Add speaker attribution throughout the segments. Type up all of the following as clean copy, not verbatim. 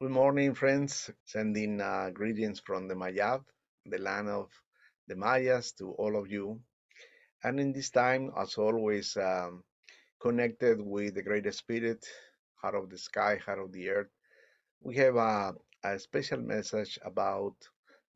Speaker 1: Good morning, friends. Sending greetings from the Mayab, the land of the Mayas, to all of you. And in this time, as always, connected with the Great Spirit, heart of the sky, heart of the earth, we have a special message about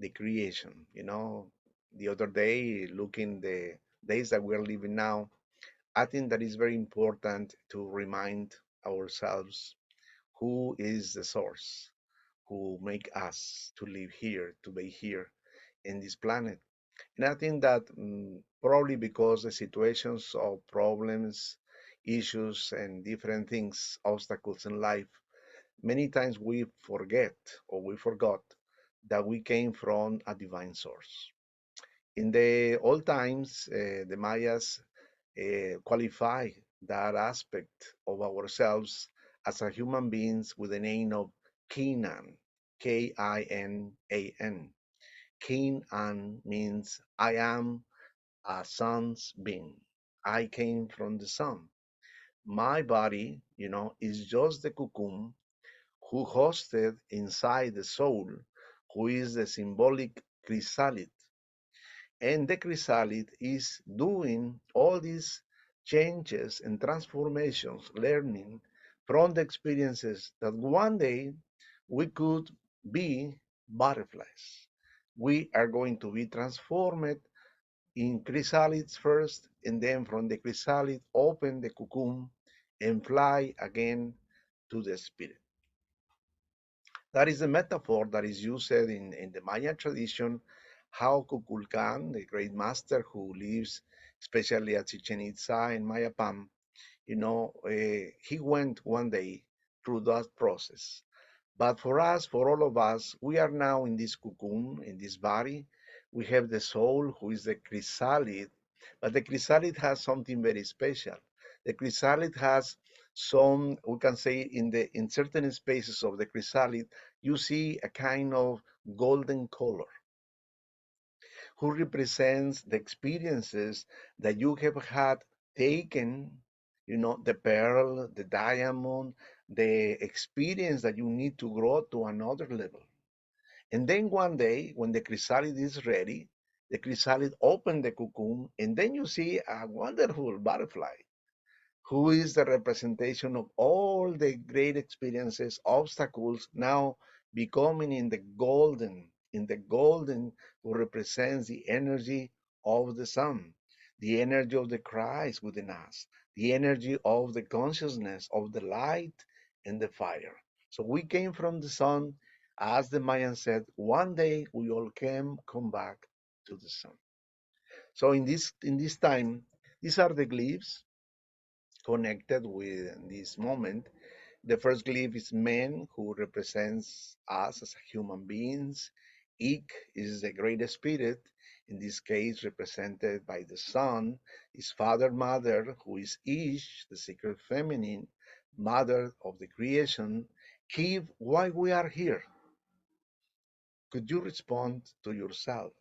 Speaker 1: the creation. The other day, looking the days that we're living now, I think that is very important to remind ourselves who is the source who make us to live here, to be here in this planet. And I think that probably because the situations of problems, issues, and different things, obstacles in life, many times we forget or we forgot that we came from a divine source. In the old times, the Mayas qualify that aspect of ourselves as a human beings with the name of Kinan, Kinan. Kinan means I am a sun's being. I came from the sun. My body, is just the cocoon who hosted inside the soul, who is the symbolic chrysalid, and the chrysalid is doing all these changes and transformations, learning from the experiences that one day we could be butterflies. We are going to be transformed in chrysalids first, and then from the chrysalid, open the cocoon and fly again to the spirit. That is the metaphor that is used in the Maya tradition, how Kukulkan, the great master who lives especially at Chichen Itza in Mayapam, he went one day through that process. But for us, for all of us, we are now in this cocoon, in this body. We have the soul, who is the chrysalid, but the chrysalid has something very special. The chrysalid has some, we can say, in certain spaces of the chrysalid, you see a kind of golden color, who represents the experiences that you have had taken, the pearl, the diamond, the experience that you need to grow to another level. And then one day, when the chrysalid is ready, the chrysalid open the cocoon, and then you see a wonderful butterfly who is the representation of all the great experiences, obstacles, now becoming in the golden who represents the energy of the sun, the energy of the Christ within us, the energy of the consciousness of the light and the fire. So we came from the sun, as the Mayan said, one day we all come back to the sun. So in this time, these are the glyphs connected with this moment. The first glyph is man, who represents us as human beings. Ik is the great spirit, in this case represented by the sun, his father, mother, who is Ish, the sacred feminine, mother of the creation. Kiv, why we are here? Could you respond to yourself?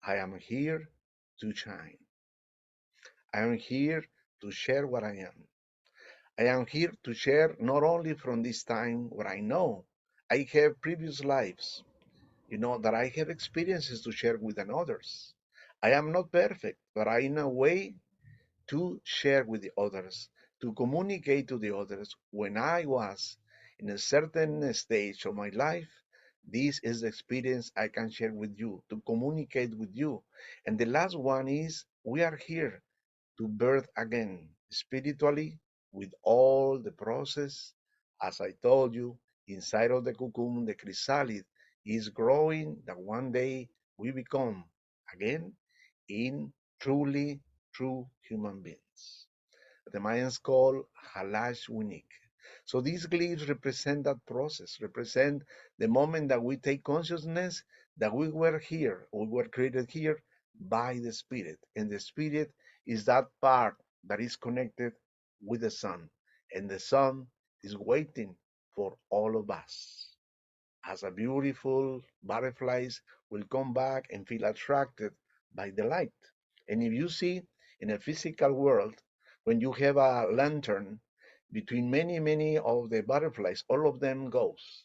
Speaker 1: I am here to shine. I am here to share what I am. I am here to share not only from this time what I know, I have previous lives, that I have experiences to share with others. I am not perfect, but I know a way to share with the others, to communicate to the others. When I was in a certain stage of my life, this is the experience I can share with you, to communicate with you. And the last one is we are here to birth again spiritually with all the process. As I told you, inside of the cocoon, the chrysalid is growing that one day we become again in truly true human beings. The Mayans call halash winik. So these glyphs represent that process, represent the moment that we take consciousness that we were here, we were created here by the Spirit. And the Spirit is that part that is connected with the Sun. And the Sun is waiting for all of us. As a beautiful butterflies will come back and feel attracted by the light. And if you see in a physical world, when you have a lantern between many of the butterflies, all of them goes.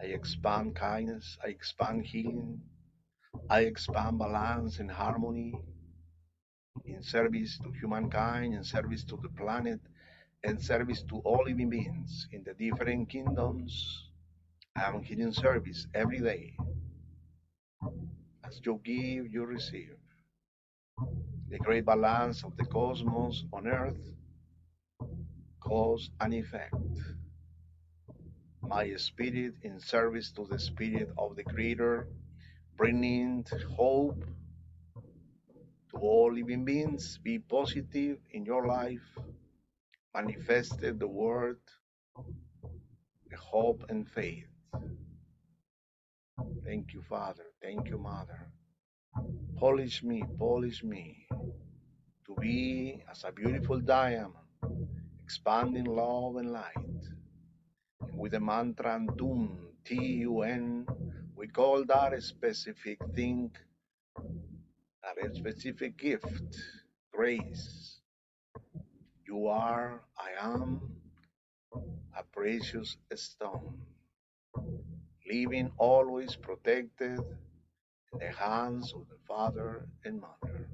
Speaker 1: I expand kindness. I expand healing. I expand balance and harmony in service to humankind, in service to the planet, and service to all living beings in the different kingdoms. I am here in service every day. As you give, you receive. The great balance of the cosmos on earth, cause and effect. My spirit in service to the spirit of the Creator, bringing hope to all living beings. Be positive in your life. Manifested the word, the hope and faith. Thank you, Father. Thank you, Mother. Polish me to be as a beautiful diamond, expanding love and light. With the mantra TUN, TUN, we call that a specific thing, that a specific gift, grace. You are, I am, a precious stone, living always protected in the hands of the Father and Mother.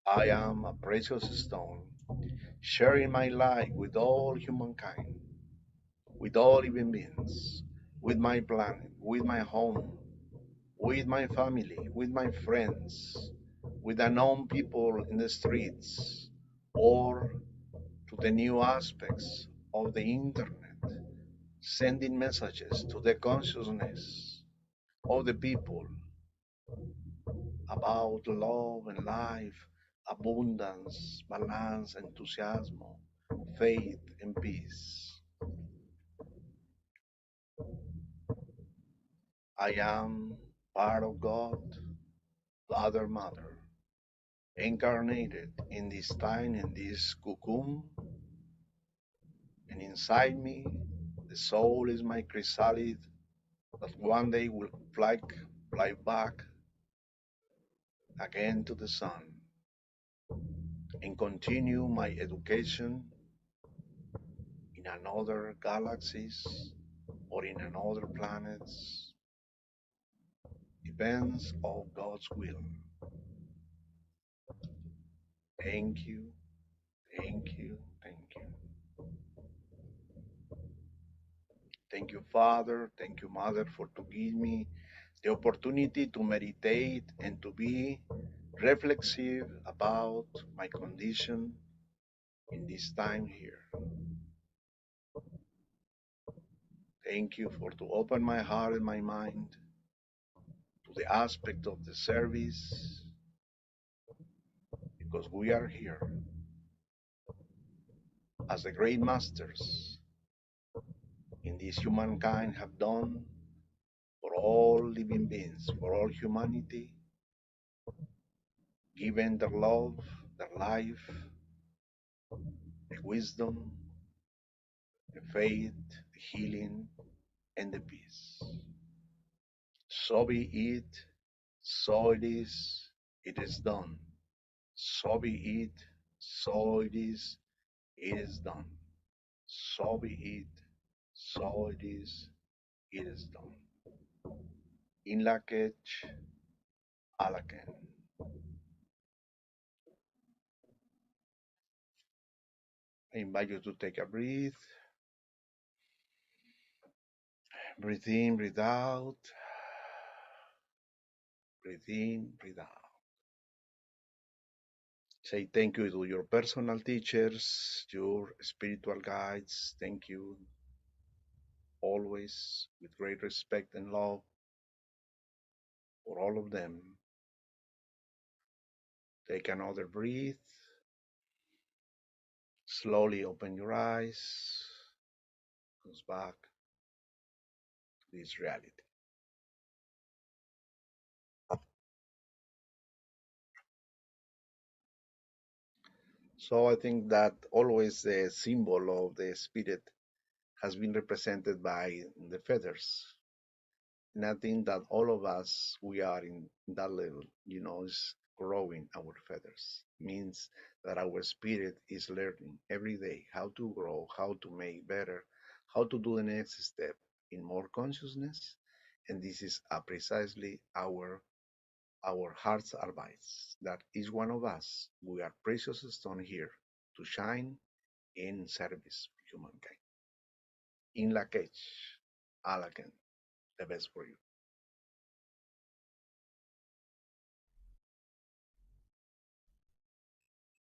Speaker 1: I am a precious stone, sharing my light with all humankind, with all living beings, with my planet, with my home, with my family, with my friends, with unknown people in the streets, or to the new aspects of the internet, sending messages to the consciousness of the people about love and life, abundance, balance, enthusiasm, faith, and peace. I am part of God, Father, Mother, incarnated in this time, in this cocoon, and inside me, the soul is my chrysalid that one day will fly back again to the sun and continue my education in another galaxies or in another planets. Depends of God's will. Thank you, thank you, thank you. Thank you, Father. Thank you, Mother, for to give me the opportunity to meditate and to be reflexive about my condition in this time here. Thank you for to open my heart and my mind to the aspect of the service because we are here as the great masters in this humankind have done for all living beings, for all humanity, given their love, their life, the wisdom, the faith, the healing, and the peace. So be it, so it is done. So be it, So it is done. So be it, so it is done. In lakech, alaken. I invite you to take a breath. Breathe in, breathe out. Breathe in, breathe out. Say thank you to your personal teachers, your spiritual guides. Thank you always with great respect and love for all of them. Take another breath. Slowly open your eyes. Goes back to this reality. So I think that always the symbol of the spirit has been represented by the feathers. And I think that all of us, we are in that level, is growing our feathers. Means that our spirit is learning every day how to grow, how to make better, how to do the next step in more consciousness. And this is precisely our heart's advice that each one of us, we are precious stone here to shine in service for humankind. In la cage, Alakan, the best for you.